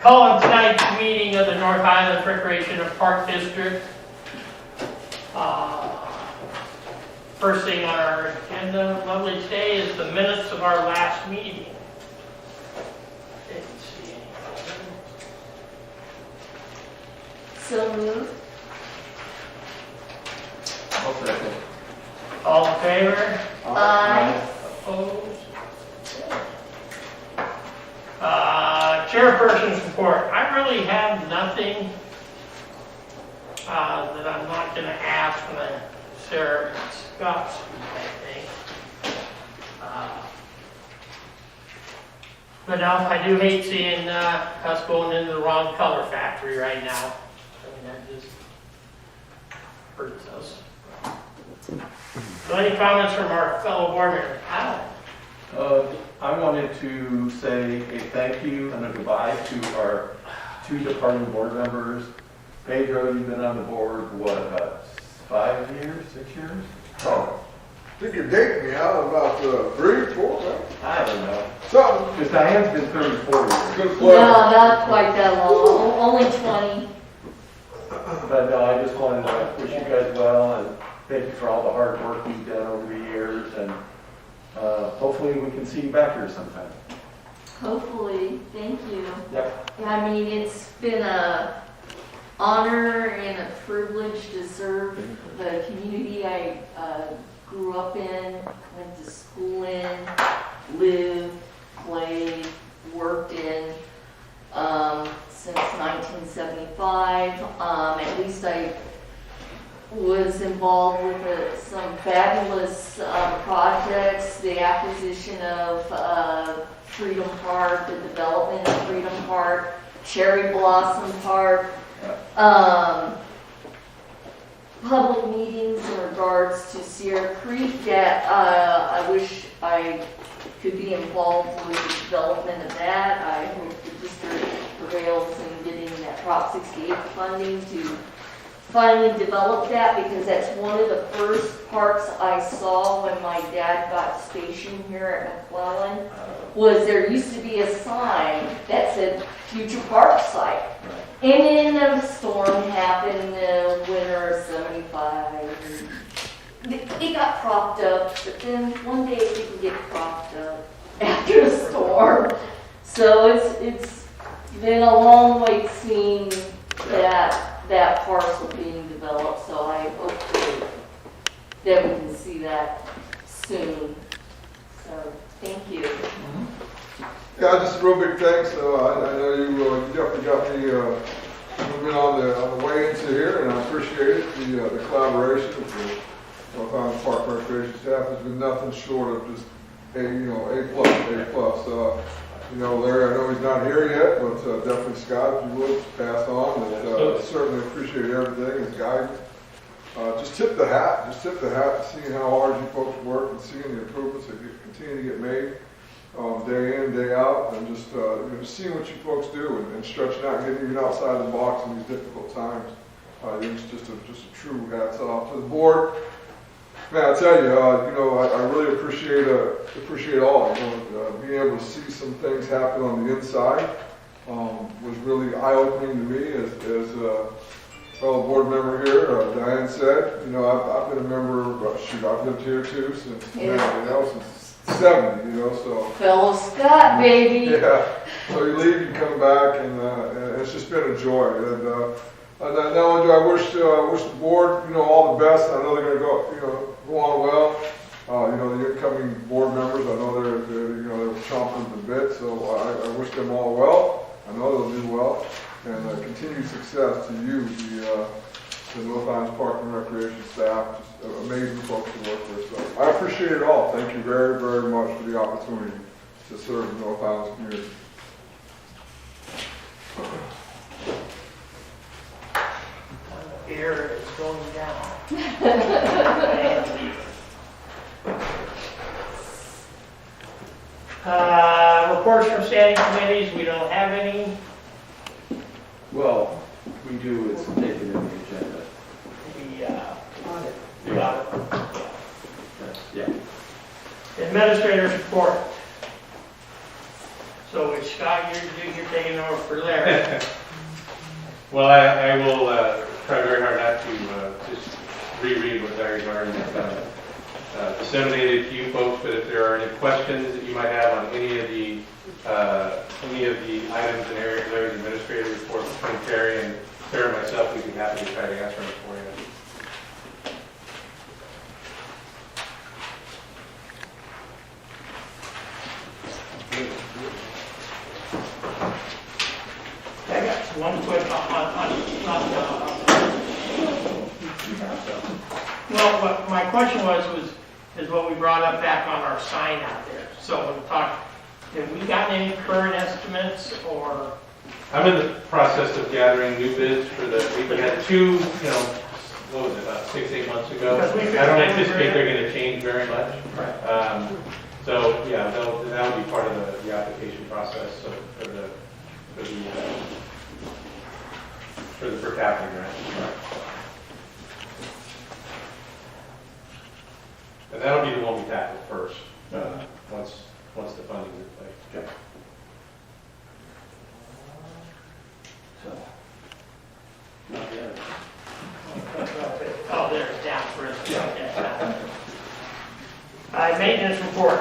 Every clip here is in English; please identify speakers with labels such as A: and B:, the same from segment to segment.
A: Calling tonight's meeting of the North Highlands Recreation and Park District. First thing on our agenda, lovely today, is the minutes of our last meeting. Didn't see anything.
B: So moved.
C: I'll second.
A: All in favor?
B: Aye.
A: Opposed? Chairperson's report. I really have nothing that I'm not going to ask when Sarah and Scott speak, I think. But no, I do hate seeing us going into the wrong color factory right now. I mean, that just hurts us. So any comments from our fellow board members? Alan?
C: I wanted to say a thank you and a goodbye to our two departing board members. Pedro, you've been on the board, what, about 5 years, 6 years?
D: Oh, I think you're dating me out about 3, 4, right?
C: I don't know.
D: Something.
C: Because Diane's been 34 years.
D: Good
B: No,
D: play.
B: not quite that long. Only 20.
C: But no, I just wanted to wish you guys well and thank you for all the hard work you've done over the years. And hopefully we can see you back here sometime.
B: Hopefully. Thank you.
C: Yep.
B: Yeah, I mean, it's been a honor and a privilege to serve the community I grew up in, went to school in, lived, played, worked in since 1975. At least I was involved with some fabulous projects, the acquisition of Freedom Park, the development of Freedom Park, Cherry Blossom Park, public meetings in regards to Sierra Creek that I wish I could be involved with the development of that. I hope the district prevails in getting that Prop 68 funding to finally develop that, because that's one of the first parks I saw when my dad got stationed here at McClellan. Was there used to be a sign that said future park site. And then a storm happened in the winter of 75. It got propped up, but then one day it didn't get propped up after the storm. So it's been a long wait seeing that parcel being developed. So I hope that we can see that soon. So thank you.
D: Yeah, just a real big thanks. I know you definitely got me moving on the way into here, and I appreciate it. The collaboration with the North Highlands Park Recreation staff has been nothing short of just A plus. Larry, I know he's not here yet, but definitely Scott, if you would, pass on. And certainly appreciate everything and guidance. Just tip the hat, seeing how hard you folks work and seeing the improvements that continue to get made. Day in, day out, and just seeing what you folks do and stretching out and getting you outside the box in these difficult times. It's just a true hats off to the board. Man, I tell you, I really appreciate all. Being able to see some things happen on the inside was really eye-opening to me as a fellow board member here. Diane said, I've been a member. I've lived here too since since 70, so.
B: Fellow Scott, baby.
D: Yeah, so you leave, you come back, and it's just been a joy. And not only do I wish the board, all the best. I know they're going to go on well. The incoming board members, I know they're chomping at the bit. So I wish them all well. I know they'll do well, and continued success to you, the North Highlands Park and Recreation staff. Just amazing folks to work with. So I appreciate it all. Thank you very, very much for the opportunity to serve the North Highlands community.
A: Here is going down. Reports from standing committees, we don't have any.
C: Well, we do, it's taken in the agenda.
A: We got it.
C: Yeah.
A: Administrator's report. So it's Scott, you're taking over for Larry.
E: Well, I will try very hard not to just reread what Larry's already disseminated to you folks, but if there are any questions that you might have on any of the items in Larry's administrative report between Terry and Sarah and myself, we'd be happy to try to answer them for you.
A: I got one quick well, what my question is what we brought up back on our sign out there. So when we talk, have we gotten any current estimates or?
E: I'm in the process of gathering new bids for we had two, what was it, about 6-8 months ago. I don't anticipate they're going to change very much.
A: Right.
E: So yeah, that would be part of the application process for the per capita grant. And that'll be the one we tackle first, once the funding's in place.
C: Okay. So, not yet.
A: Oh, there's down for it. Okay. Maintenance report.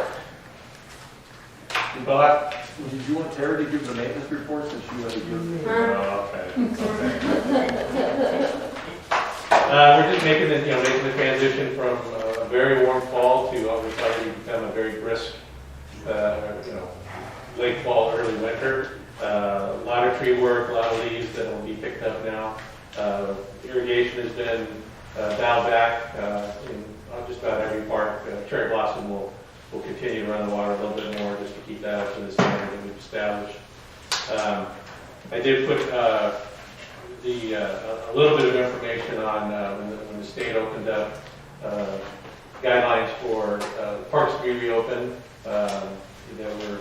E: But
C: Did you want Terry to give the maintenance report since you had to give?
E: okay. We're just making the transition from a very warm fall to what we've already become a very brisk, late fall, early winter. A lot of tree work, a lot of leaves that will be picked up now. Irrigation has been dialed back in just about every park. Cherry Blossom will continue to run the water a little bit more just to keep that up to the standard that we've established. I did put a little bit of information on when the state opened up guidelines for parks to be reopened. That we're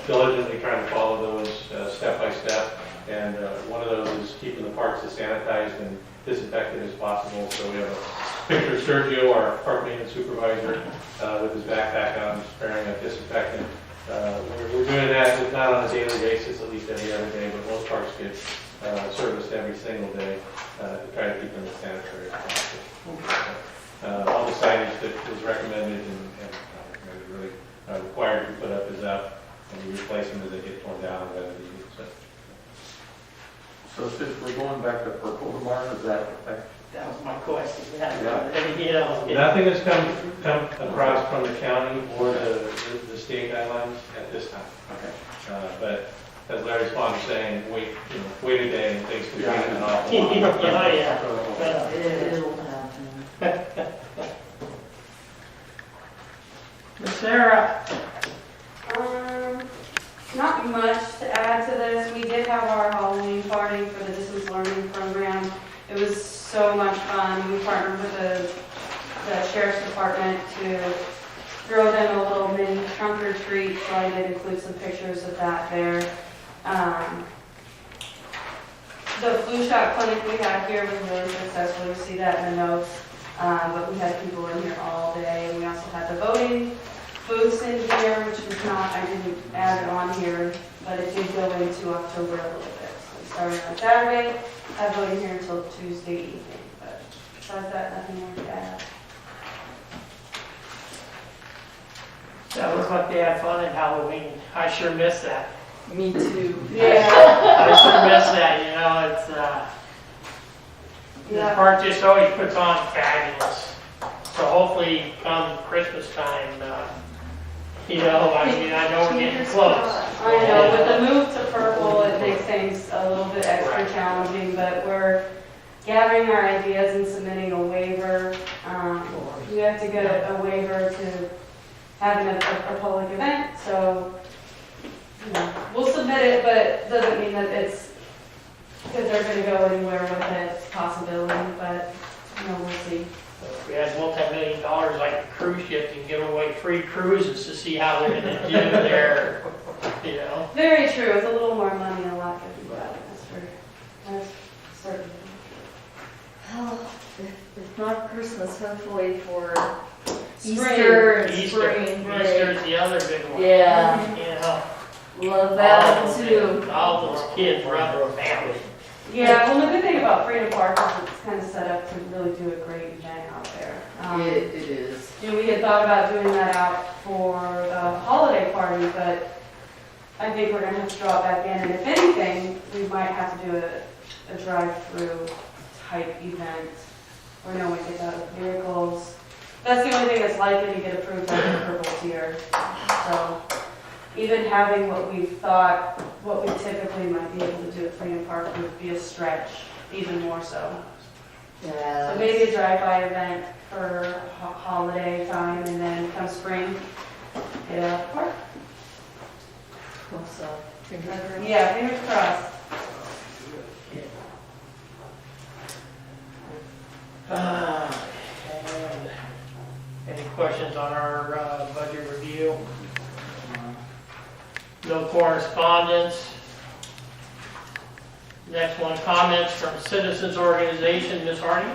E: diligently trying to follow those step by step, and one of those is keeping the parks as sanitized and disinfected as possible. So we have a picture of Sergio, our park maintenance supervisor, with his backpack on, sparing a disinfectant. We're doing that not on a daily basis, at least every other day, but most parks get serviced every single day to try to keep them as sanitary as possible. All the signage that was recommended and really required to be put up is up, and we replace them as they get torn down and weather needed.
C: So since we're going back to purple tomorrow, is that affect?
A: That was my question.
C: Yeah.
A: Anything else?
E: Nothing has come across from the county or the state guidelines at this time.
C: Okay.
E: But as Larry's fond of saying, wait a day and things can change an awful lot.
B: It'll happen.
A: Miss Sarah?
F: Not much to add to this. We did have our Halloween party for the distance learning program. It was so much fun. We partnered with the sheriff's department to throw them a little mini trunk or treat, so I did include some pictures of that there. The flu shot clinic we had here was really successful. You see that in the notes. But we had people in here all day. We also had the voting booths in here, which was not, I didn't add it on here, but it did go into October a little bit. So we started on Saturday, had voting here until Tuesday evening. But besides that, nothing more to add.
A: That looks like they had fun at Halloween. I sure miss that.
B: Me too.
F: Yeah.
A: I sure miss that, it's, the
F: Yeah.
A: park just always puts on fabulous. So hopefully come Christmas time, I know we're getting close.
F: I know, with the move to purple, it makes things a little bit extra challenging, but we're gathering our ideas and submitting a waiver. We have to get a waiver to having a public event, so we'll submit it, but it doesn't mean that it's, because they're going to go anywhere with it, it's a possibility, but we'll see.
A: If we had multi-million-dollars like a cruise ship and give away free cruises to see how they're gonna do there,
F: Very true, it's a little more money, a lot could be done, that's certain.
B: Oh, if not Christmas, hopefully for
F: Spring.
B: Easter and
A: Easter,
B: spring break.
A: Easter's the other big one.
B: Yeah. Love that too.
A: All those kids run their family.
F: Yeah, well, the good thing about Freedom Park is it's kind of set up to really do a great event out there.
B: It is.
F: We had thought about doing that out for the holiday party, but I think we're gonna have to draw it back in, and if anything, we might have to do a drive-through type event where no one gets out of the vehicles. That's the only thing that's likely to get approved by the purple tier. So even having what we thought, what we typically might be able to do at Freedom Park would be a stretch, even more so.
B: Yeah.
F: So maybe a drive-by event for holiday time, and then come spring, get out of the park.
B: So, fingers crossed.
F: Yeah, fingers crossed.
A: And any questions on our budget review? No correspondence. Next one, comments from citizens organization, Ms. Hardy.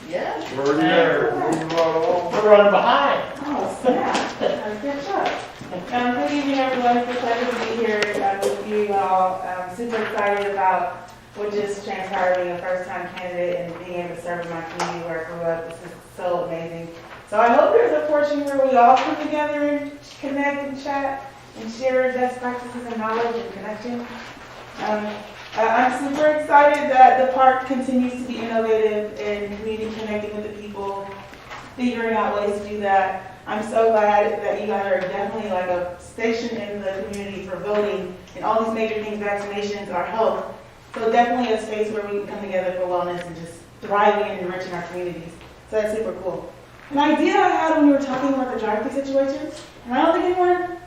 B: Yeah.
D: We're there, moving right along.
A: We're running behind.
G: Oh, snap. Good job. Good evening, everyone. It's a pleasure to be here with you all. I'm super excited about what just transpired, being a first-time candidate and being able to serve in my community where I grew up. This is so amazing. So I hope there's a portion where we all come together and connect and chat and share best practices and knowledge and connection. I'm super excited that the park continues to be innovative in community connecting with the people, figuring out ways to do that. I'm so glad that you guys are definitely like a station in the community for voting and all these major things, vaccinations, our health. So definitely a space where we can come together for wellness and just thriving and enriching our communities. So that's super cool. An idea I had when we were talking about the drive-through situations, and I don't think anyone,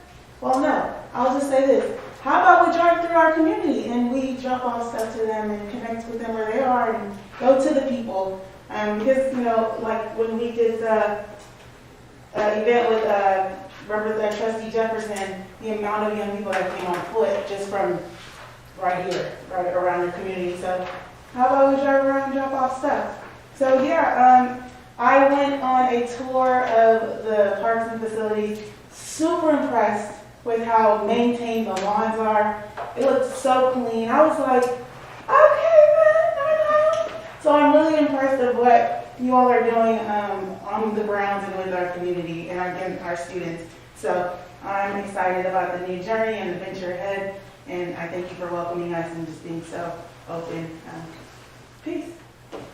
G: well, no, I'll just say this. How about we drive through our community and we drop off stuff to them and connect with them where they are and go to the people? Because, you know, like when we did the event with Representative Trustee Jefferson, the amount of young people that came on foot just from right here, right around the community. So how about we drive around and drop off stuff? So yeah, I went on a tour of the parks and facilities, super impressed with how maintained the lawns are. It looks so clean. I was like, okay, man, I know. So I'm really impressed with what you all are doing on the grounds and with our community and our students. So I'm excited about the new journey and the venture ahead. And I thank you for welcoming us and just being so open. Peace.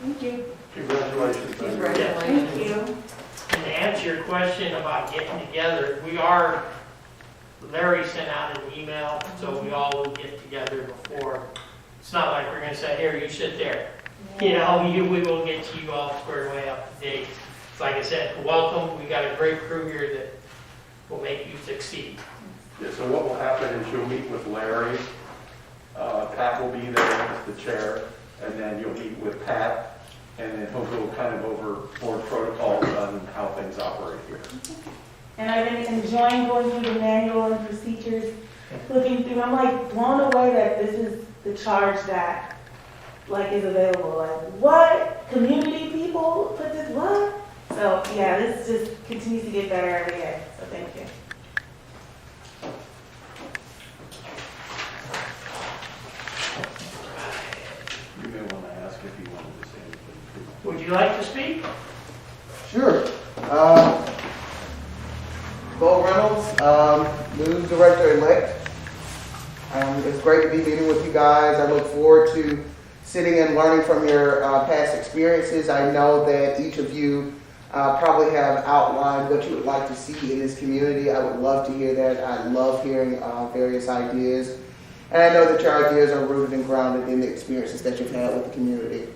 G: Thank you.
C: Congratulations.
B: Congratulations.
G: Thank you.
A: And to answer your question about getting together, Larry sent out an email, so we all will get together before. It's not like we're gonna say, here, you sit there. You know, we will get you all squared away up to date. Like I said, welcome. We got a great crew here that will make you succeed.
C: Yeah, so what will happen is you'll meet with Larry, Pat will be there as the chair, and then you'll meet with Pat, and then he'll go kind of over board protocols on how things operate here.
G: And I've been enjoying going through the manual and procedures, looking through. I'm like blown away that this is the charge that like is available. Like what? Community people put this what? So yeah, this just continues to get better every day. So thank you.
C: You may want to ask if you wanted to say anything.
A: Would you like to speak?
H: Sure. Bo Reynolds, news director-elect. It's great to be meeting with you guys. I look forward to sitting and learning from your past experiences. I know that each of you probably have outlined what you would like to see in this community. I would love to hear that. I love hearing various ideas. And I know that your ideas are rooted and grounded in the experiences that you've had with the community.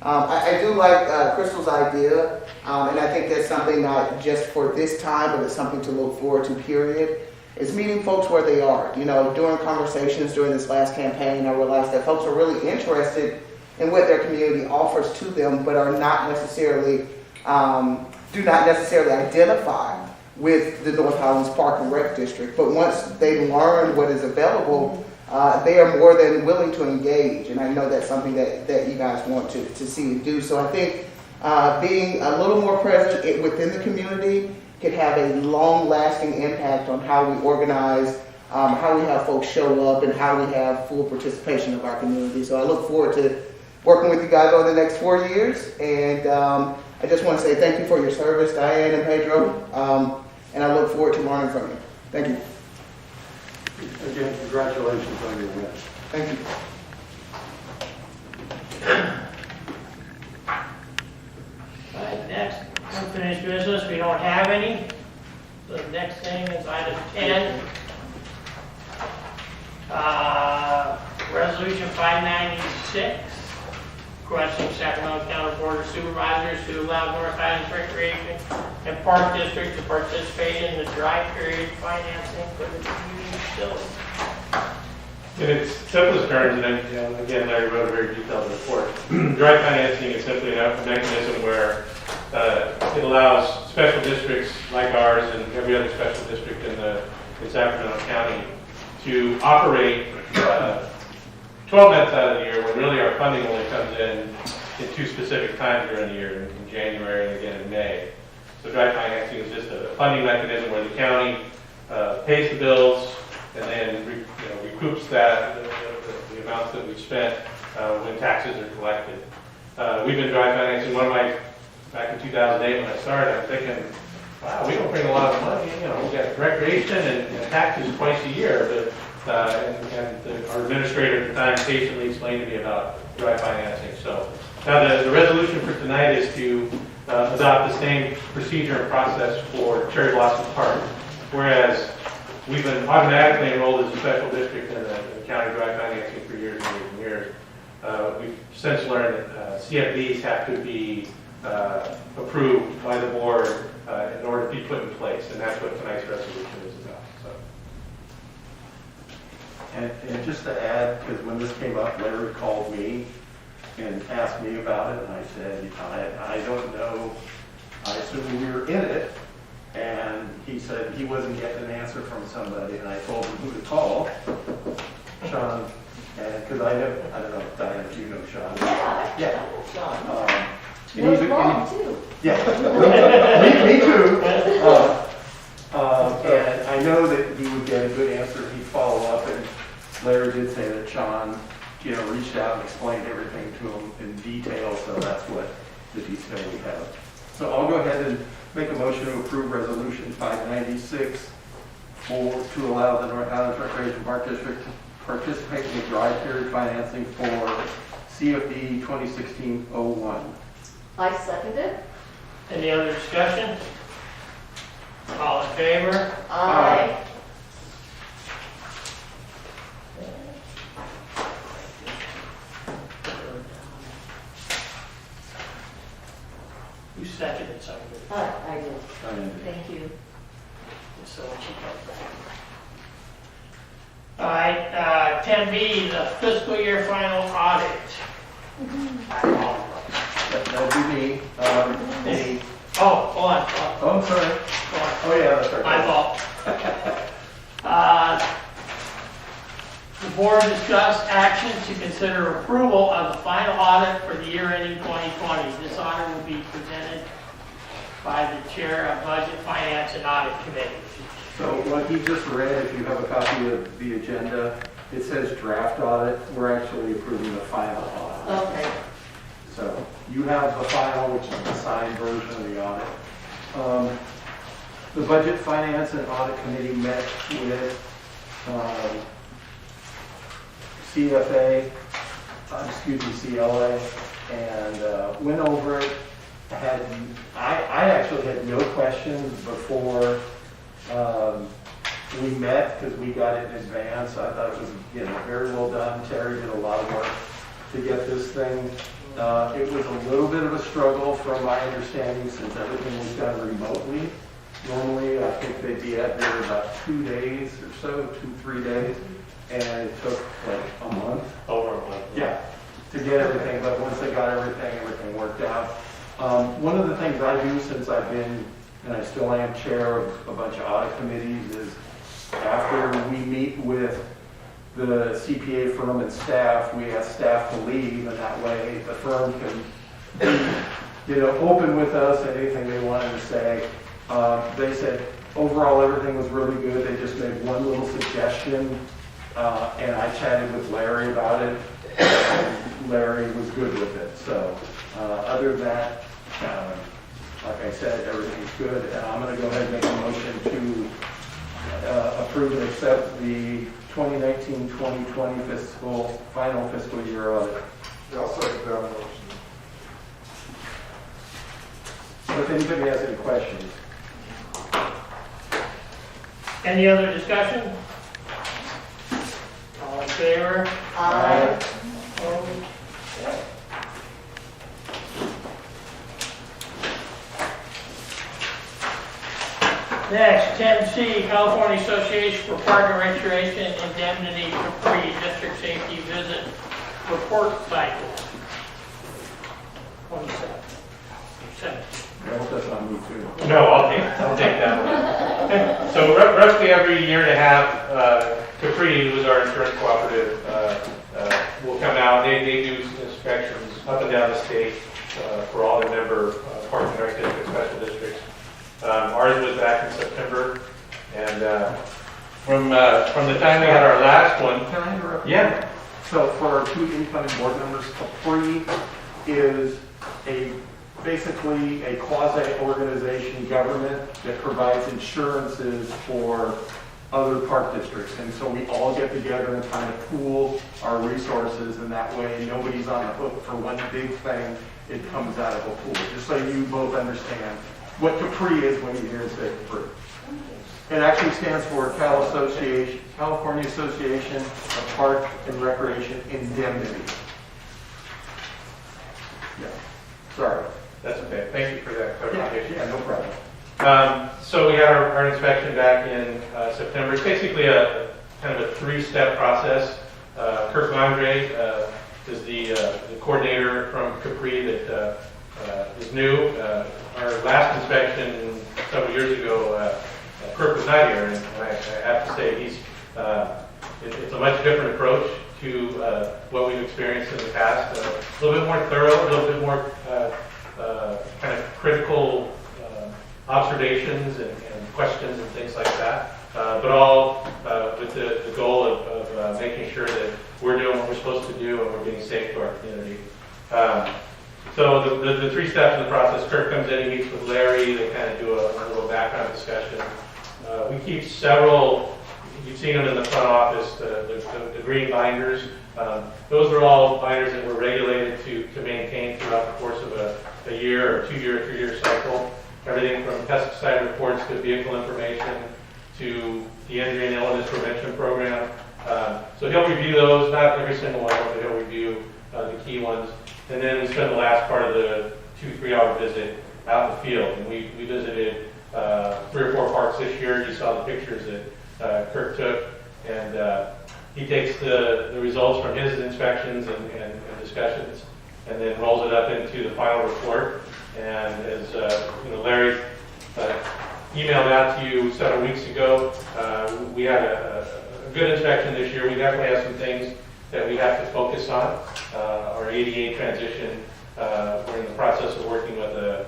H: I do like Crystal's idea, and I think that's something not just for this time, but it's something to look forward to, period, is meeting folks where they are. You know, during conversations during this last campaign, I realized that folks are really interested in what their community offers to them, but are not necessarily, do not necessarily identify with the North Highlands Park and Rec District. But once they learn what is available, they are more than willing to engage, and I know that's something that you guys want to see and do. So I think being a little more present within the community, could have a long-lasting impact on how we organize, how we have folks show up, and how we have full participation of our community. So I look forward to working with you guys over the next 4 years. And I just want to say thank you for your service, Diane and Pedro. And I look forward to learning from you. Thank you.
C: Again, congratulations on your win.
H: Thank you.
A: All right, next, unfinished business, we don't have any. The next thing is item 10. Resolution 596, requesting Sacramento County Board of Supervisors to allow North Highlands Recreation and Park District to participate in the dry period financing for the community facility.
E: In its simplest terms, and again, Larry wrote a very detailed report, dry financing is simply a mechanism where it allows special districts like ours and every other special district in Sacramento County to operate 12 months out of the year when really our funding only comes in two specific times during the year, in January and again in May. So dry financing is just a funding mechanism where the county pays the bills and then recoups that, the amounts that we've spent when taxes are collected. We've been dry financing. Back in 2008 when I started, I'm thinking, wow, we don't bring a lot of money. We got recreation and taxes twice a year. But our administrator at the time patiently explained to me about dry financing. So now the resolution for tonight is to adopt the same procedure and process for Cherry Blossom Park, whereas we've been automatically enrolled as a special district in the county dry financing for years and years and years. We've since learned that CFDs have to be approved by the board in order to be put in place, and that's what tonight's resolution is about. So.
C: And just to add, because when this came up, Larry called me and asked me about it, and I said, I don't know, I assume we were in it, and he said he wasn't getting an answer from somebody, and I told him who to call, Sean, and because I don't know, Diane, if you know Sean.
B: Yeah. Sean.
C: And he's
B: Mom, too.
C: Yeah, me too. And I know that he would get a good answer if he'd follow up, and Larry did say that Sean, reached out and explained everything to him in detail, so that's what the detail we have. So I'll go ahead and make a motion to approve Resolution 596 to allow the North Highlands Recreation Park District to participate in the dry period financing for CFD 2016-01.
B: I second it.
A: Any other discussion? All in favor?
B: Aye.
A: You seconded something.
B: I did. Thank you.
A: So when she comes back. All right, 10B, the fiscal year final audit.
C: That'd be me.
A: Oh, hold on.
C: Oh, I'm sorry.
A: Go on.
C: Oh, yeah, that's right.
A: My fault. The board discussed action to consider approval of the final audit for the year ending 2020. This audit will be presented by the chair of Budget, Finance, and Audit Committee.
C: So what he just read, if you have a copy of the agenda, it says draft audit. We're actually approving the final audit.
B: Okay.
C: So you have the final, which is the signed version of the audit. The Budget, Finance, and Audit Committee met with CLA, and went over it. I actually had no questions before we met because we got it in advance. I thought it was very well done. Terry did a lot of work to get this thing. It was a little bit of a struggle from my understanding since everything was done remotely. Normally, I think they'd be at there about 2 days or so, 2-3 days, and it took like a month.
E: Over a month.
C: Yeah, to get everything, but once they got everything worked out. One of the things I do since I've been, and I still am chair of a bunch of audit committees, is after we meet with the CPA firm and staff, we ask staff to leave, and that way the firm can be, open with us, anything they wanted to say. They said overall everything was really good. They just made one little suggestion, and I chatted with Larry about it. Larry was good with it. So other than that, like I said, everything's good. And I'm going to go ahead and make a motion to approve and accept the 2019-2020 final fiscal year audit.
D: Yeah, I'll second that motion.
C: So if anybody has any questions.
A: Any other discussion? All in favor?
B: Aye.
A: Opposed? Next, 10C, California Association for Partner Restoration Indemnity Capri District Safety Visit Report Cycle. 27.
C: I hope that's on me too.
E: No, I'll take that one. So roughly every year and a half, Capri, who is our insurance cooperative, will come out. They do inspections up and down the state for all the member parks and rec districts, special districts. Ours was back in September, and from the time we had our last one.
C: Can I interrupt?
E: Yeah.
C: So for our two incoming board members, Capri is basically a quasi-organization government that provides insurances for other park districts. And so we all get together and kind of pool our resources, and that way nobody's on the hook for one big thing. It comes out of a pool. Just so you both understand what Capri is when you hear say Capri. It actually stands for California Association of Park and Recreation Indemnity. Yeah, sorry.
E: That's okay. Thank you for that clarification.
C: Yeah, no problem.
E: So we had our inspection back in September. It's basically a kind of a three-step process. Kirk Landre is the coordinator from Capri that is new. Our last inspection several years ago, Kirk was not here, and I have to say it's a much different approach to what we've experienced in the past. A little bit more thorough, a little bit more kind of critical observations and questions and things like that, but all with the goal of making sure that we're doing what we're supposed to do and we're being safe to our community. So the three steps in the process: Kirk comes in, he meets with Larry, they kind of do a little background discussion. We keep several, you've seen them in the front office, the green binders. Those are all binders that were regulated to maintain throughout the course of a year or 2 year, 3 year cycle. Everything from pesticide reports to vehicle information to the injury and illness prevention program. So he'll review those, not every single one, but he'll review the key ones. And then we spend the last part of the 2-3 hour visit out in the field. And we visited 3 or 4 parks this year. You saw the pictures that Kirk took. And he takes the results from his inspections and discussions and then rolls it up into the final report. And as Larry emailed out to you several weeks ago, we had a good inspection this year. We definitely have some things that we have to focus on. Our ADA transition, we're in the process of working with a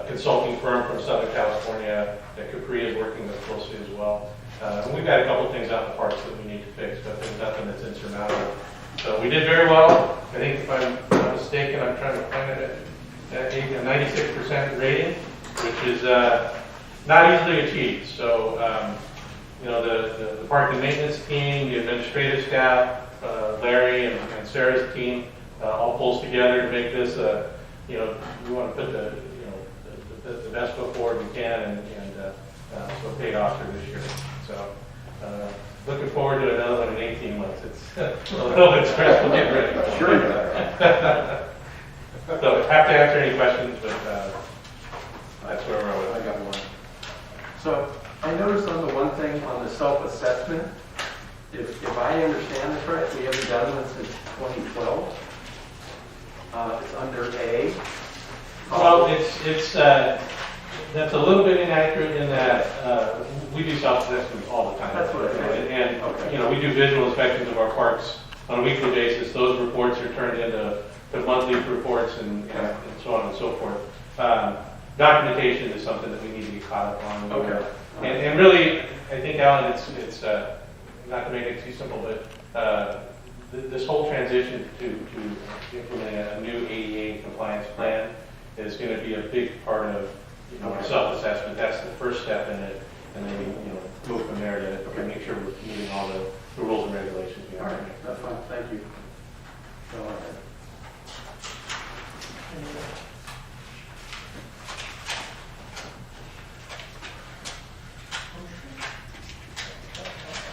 E: consulting firm from Southern California that Capri is working with closely as well. And we've got a couple things out in the parks that we need to fix, but there's nothing that's insurmountable. So we did very well. I think if I'm not mistaken, I'm trying to find it at a 96% rating, which is not easily achieved. So, the park and maintenance team, the administrative staff, Larry and Sarah's team, all pulls together to make this, we want to put the best foot forward we can, and so it paid off through this year. So, looking forward to another one in 18 months. It's a little bit stressful getting ready.
C: Sure you are.
E: So, have to answer any questions, but that's where we're at.
C: I got one. So I noticed on the one thing on the self-assessment, if I understand this right, we haven't done one since 2012. It's under A.
E: Well, it's that's a little bit inaccurate in that we do self-assessments all the time.
C: That's what I thought.
E: And
C: Okay.
E: we do visual inspections of our parks on a weekly basis. Those reports are turned into monthly reports and so on and so forth. documentation is something that we need to get caught up on.
C: Okay.
E: And really, I think, Alan, it's not to make it too simple, but this whole transition to implementing a new ADA compliance plan is going to be a big part of our self-assessment. That's the first step in it, and then we move from there to make sure we're meeting all the rules and regulations.
C: All right, that's fine, thank you. Go ahead.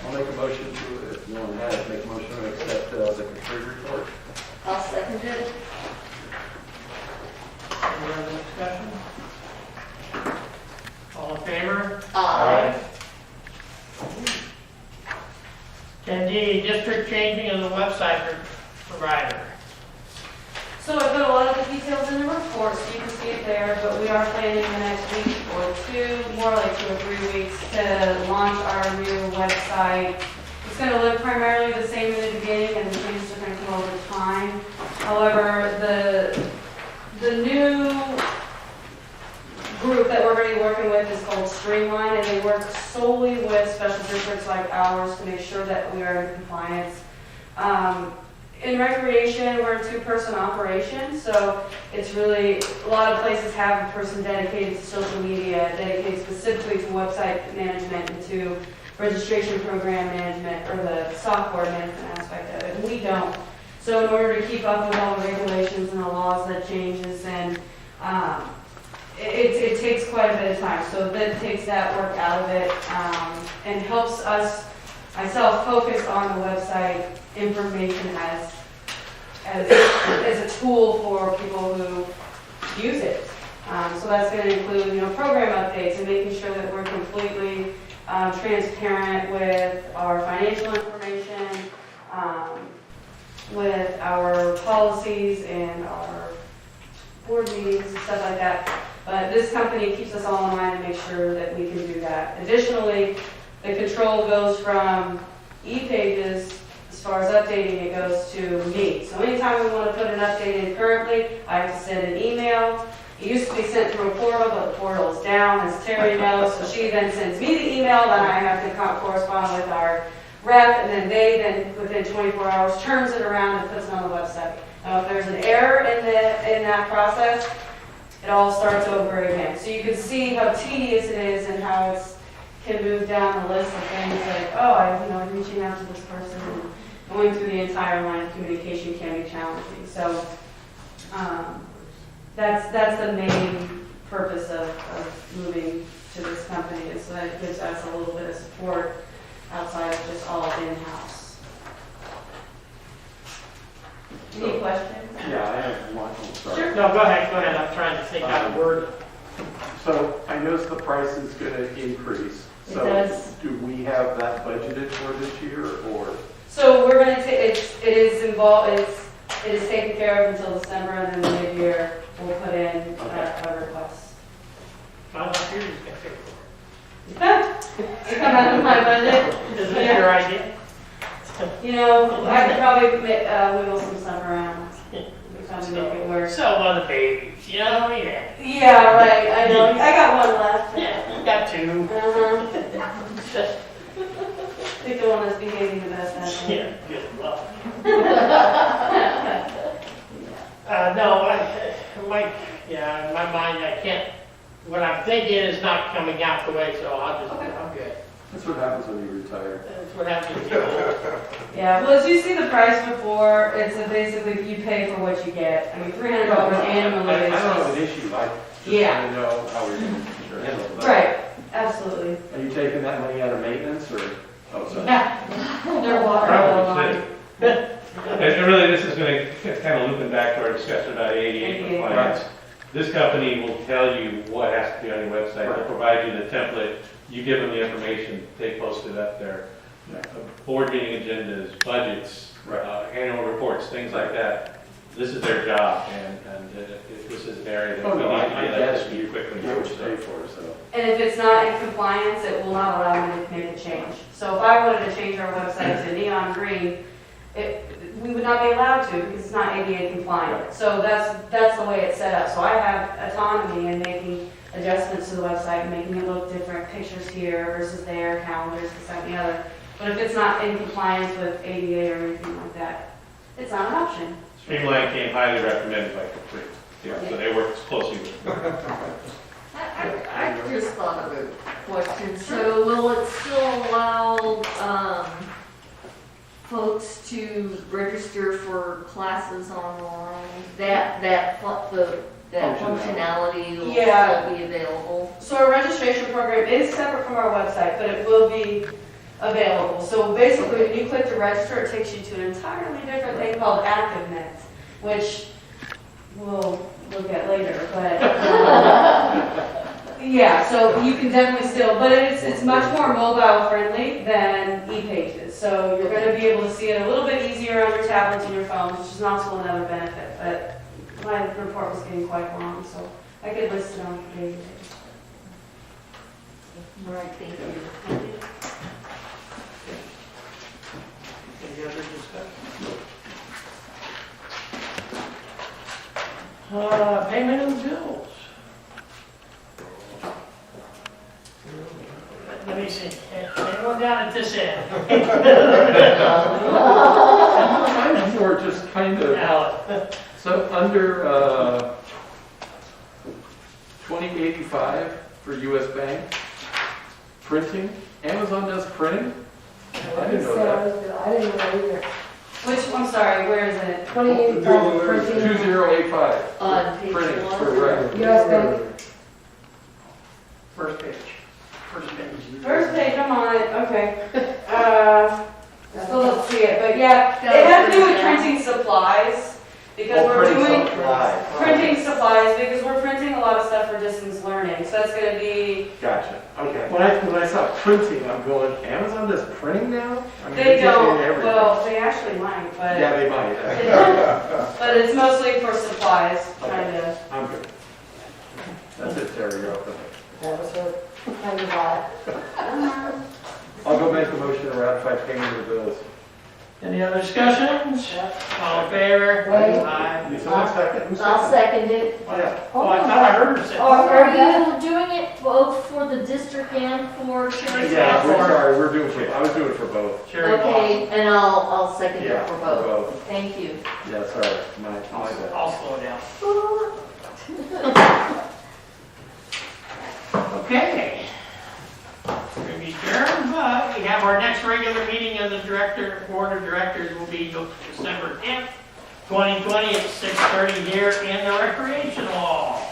C: I'll make a motion to, if no one has, make a motion to accept the control report.
B: I'll second it.
A: Any other discussion? All in favor?
B: Aye.
A: 10D, district changing of the website provider.
F: So I've got a lot of the details in the report, so you can see it there, but we are planning the next week or two, more like 2 or 3 weeks, to launch our new website. It's going to look primarily the same in the beginning, and the changes are going to come over time. However, the new group that we're going to be working with is called Streamline, and they work solely with special districts like ours to make sure that we are in compliance. In recreation, we're a 2-person operation, so it's really, a lot of places have a person dedicated to social media, dedicated specifically to website management and to registration program management, or the software management aspect of it, and we don't. So in order to keep up with all the regulations and the laws that changes, and it takes quite a bit of time. So that takes that work out of it, and helps us, myself, focus on the website information as a tool for people who use it. So that's going to include, program updates and making sure that we're completely transparent with our financial information, with our policies and our board meetings and stuff like that. But this company keeps us all in line to make sure that we can do that. Additionally, the control goes from e-pages, as far as updating, it goes to me. So anytime we want to put an update in currently, I have to send an email. It used to be sent through a portal, but the portal is down, as Terry knows, so she then sends me the email, then I have to correspond with our rep, and then they within 24 hours, turns it around and puts it on the website. Now, if there's an error in that process, it all starts over again. So you can see how tedious it is and how it can move down the list of things like, I'm reaching out to this person, and going through the entire line of communication can be challenging. So that's the main purpose of moving to this company, is so that it gives us a little bit of support outside of just all in-house. Any questions?
C: Yeah, I have one. Oh, sorry.
F: Sure.
A: No, go ahead, I'm trying to think out a word.
C: So I noticed the price is going to increase.
F: It
C: So
F: does.
C: do we have that budgeted for this year, or?
F: So we're going to it is taken care of until December, and then mid-year we'll put in a request.
A: I'm not sure you can fix
F: It come out of my budget.
A: it. Is this your idea?
F: I could probably wiggle some stuff around. Probably make it work.
A: Sell one of the babies, yeah.
F: Yeah, right. I know. I got one left.
A: Yeah, you got 2.
F: I think the one that's behaving the best. That's it.
A: Yeah, good luck. In my mind, I can't, what I'm thinking is not coming out the way, so I'm good.
C: That's what happens when you retire.
A: That's what happens when you get old.
F: Yeah. Well, as you see the price before, it's basically you pay for what you get. I mean, $300 annually
C: I
F: is
C: don't have
F: just
C: an issue, I just
F: Yeah.
C: want to know how we're going to handle it.
F: right. Absolutely.
C: Are you taking that money out of maintenance, or? Oh, sorry.
F: They're water
E: Probably
F: line.
E: And really, this is going to kind of looping back to our discussion about ADA compliance. This company will tell you what has to be on your website. They'll provide you the template. You give them the information. They post it up there. Board meeting agendas, budgets, annual reports, things like that. This is their job, and if this is an area that
C: Oh,
E: we
C: no,
E: need to
C: I
E: get up
C: guess
E: to speed quickly.
C: Get what you pay for, so.
F: And if it's not in compliance, it will not allow me to make a change. So if I wanted to change our website to neon green, we would not be allowed to because it's not ADA compliant. So that's the way it's set up. So I have autonomy in making adjustments to the website, making it look different, pictures here versus there, calendars, this, that, and the other. But if it's not in compliance with ADA or anything like that, it's not an option.
E: Streamline came highly recommended by Capri. Yeah, so they work closely with
B: I just thought of a question. So will it still allow, folks to register for classes online? That functionality will
F: Yeah.
B: still be available?
F: So our registration program is separate from our website, but it will be available. So basically, when you click to register, it takes you to an entirely different thing called ActiveNet, which we'll look at later, but yeah, so you can definitely still, but it's much more mobile friendly than e-pages. So you're going to be able to see it a little bit easier on your tablets and your phones, which is also another benefit. But my report was getting quite long, so I could list it on the page.
B: All right, thank you.
A: Any other discussion? Payment of bills. Let me see, anyone down at this end?
C: Mine's more just kind of,
A: Now,
C: so under 2085 for US Bank, printing, Amazon does printing? I didn't know that.
I: I didn't know either.
F: Which, I'm sorry, where is it?
I: 28,000 printing.
C: 2085.
B: On page
C: Printing,
B: one?
C: correct.
I: US Bank.
A: first page, first page.
F: First page, I'm on it, okay. Still don't see it, but yeah, it has to do with printing supplies, because we're doing printing supplies, because we're printing a lot of stuff for distance learning, so that's gonna be,
C: Gotcha, okay. When I saw printing, I'm going, Amazon does printing now? I mean,
F: they
C: they're
F: don't,
C: doing everything.
F: well, they actually might,
C: Yeah,
F: but,
C: they might.
F: but it's mostly for supplies, trying to,
C: I'm good. That's it, Terry, you're up.
I: That was her kind of lot.
C: I'll go make a motion to ratify payment of the bills.
A: Any other discussions? All in favor?
I: Wait.
A: Aye.
C: Need someone second? Who's
B: I'll
C: second?
B: second it.
C: Oh, yeah.
A: Oh, I thought I heard her say.
B: Are you doing it both for the district and for Sherry's?
C: Yeah, we're
A: for-
C: sorry, I was doing it for both.
A: Sherry
B: Okay, and I'll second
C: Yeah,
B: it for
C: for
B: both.
C: both.
B: Thank you.
C: Yeah, sorry, my bad.
A: I'll slow down. Okay. We're going to be adjourned, but we have our next regular meeting of the board of directors will be December 10th, 2020 at 6:30 here in the recreation hall.